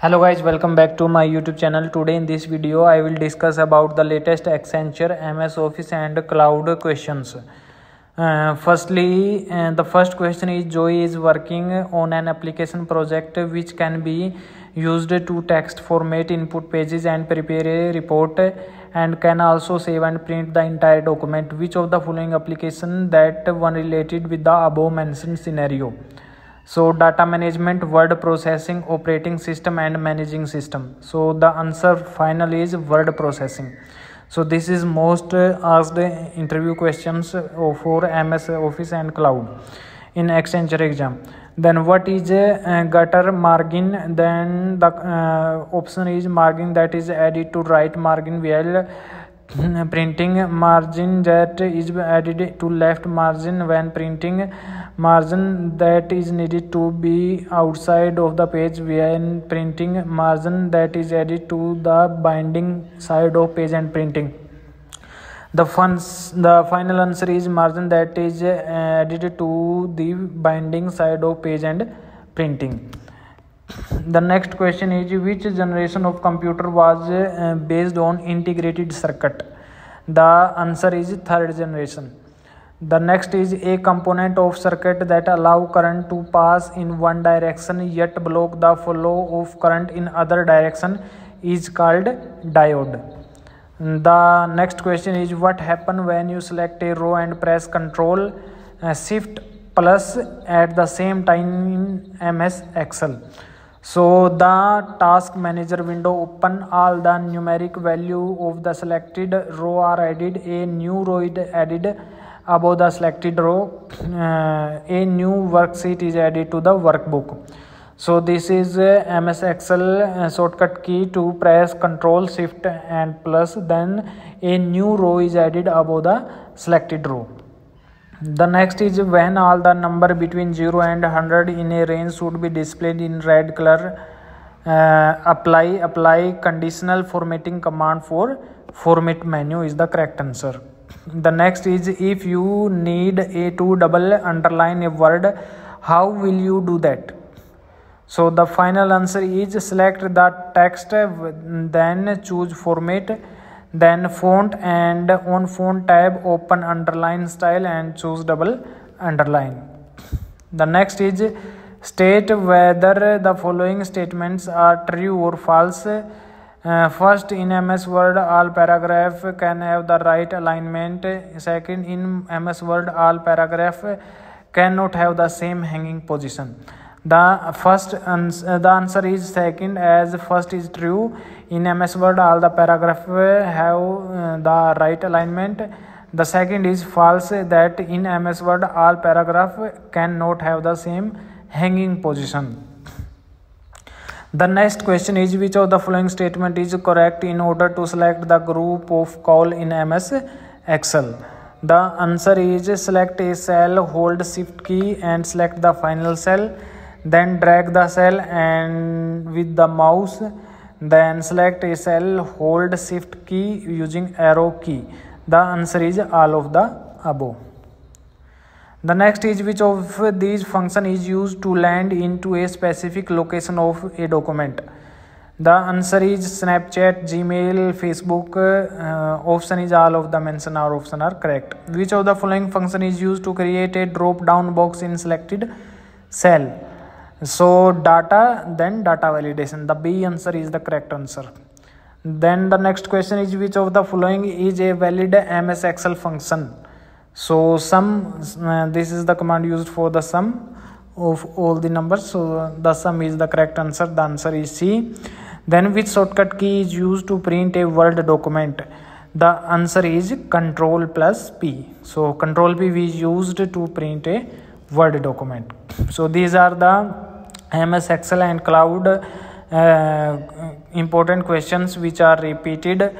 Hello guys, welcome back to my YouTube channel. Today in this video I will discuss about the latest Accenture MS Office and cloud questions. Firstly, the first question is Joy is working on an application project which can be used to text format input pages and prepare a report, and can also save and print the entire document. Which of the following application that one related with the above mentioned scenario? So data management, word processing, operating system and managing system. So the answer final is word processing. So this is most asked interview questions for MS Office and cloud in Accenture exam. Then what is gutter margin? Then the option is margin that is added to right margin while printing, margin that is added to left margin when printing, margin that is needed to be outside of the page when printing, margin that is added to the binding side of page and printing. The final answer is margin that is added to the binding side of page and printing. The next question is which generation of computer was based on integrated circuit? The answer is third generation. The next is a component of circuit that allow current to pass in one direction yet block the flow of current in other direction is called diode. The next question is what happen when you select a row and press Ctrl Shift plus at the same time in MS Excel. So the task manager window open, all the numeric value of the selected row are added, a new row is added above the selected row, a new worksheet is added to the workbook. So this is MS Excel shortcut key to press Ctrl Shift and plus, then a new row is added above the selected row. The next is when all the number between 0 and 100 in a range should be displayed in red color. Apply conditional formatting command for format menu is the correct answer. The next is if you need to double underline a word, how will you do that? So the final answer is select the text, then choose format, then font, and on font tab open underline style and choose double underline. The next is state whether the following statements are true or false. First, in MS Word all paragraph can have the right alignment. Second, in MS Word all paragraph cannot have the same hanging position. The answer is second, as first is true. In MS Word all the paragraph have the right alignment. The second is false, that in MS Word all paragraph cannot have the same hanging position. The next question is which of the following statement is correct in order to select the group of call in MS Excel? The answer is select a cell, hold shift key and select the final cell, then drag the cell and with the mouse, then select a cell, hold shift key using arrow key. The answer is all of the above. The next is which of these function is used to land into a specific location of a document? The answer is Snapchat, Gmail, Facebook. Option is all of the mentioned or option are correct. Which of the following function is used to create a drop down box in selected cell? So data, then data validation. The B answer is the correct answer. Then the next question is which of the following is a valid MS Excel function? So sum, this is the command used for the sum of all the numbers. So the sum is the correct answer. The answer is C. Then which shortcut key is used to print a Word document? The answer is Ctrl plus P. So Ctrl P is used to print a Word document. So these are the MS Excel and cloud important questions which are repeated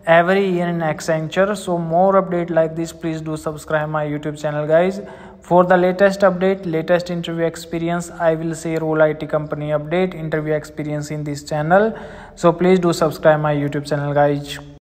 every year in Accenture. So more update like this, please do subscribe my YouTube channel guys. For the latest update, latest interview experience, I will share all IT company update, interview experience in this channel. So please do subscribe my YouTube channel guys.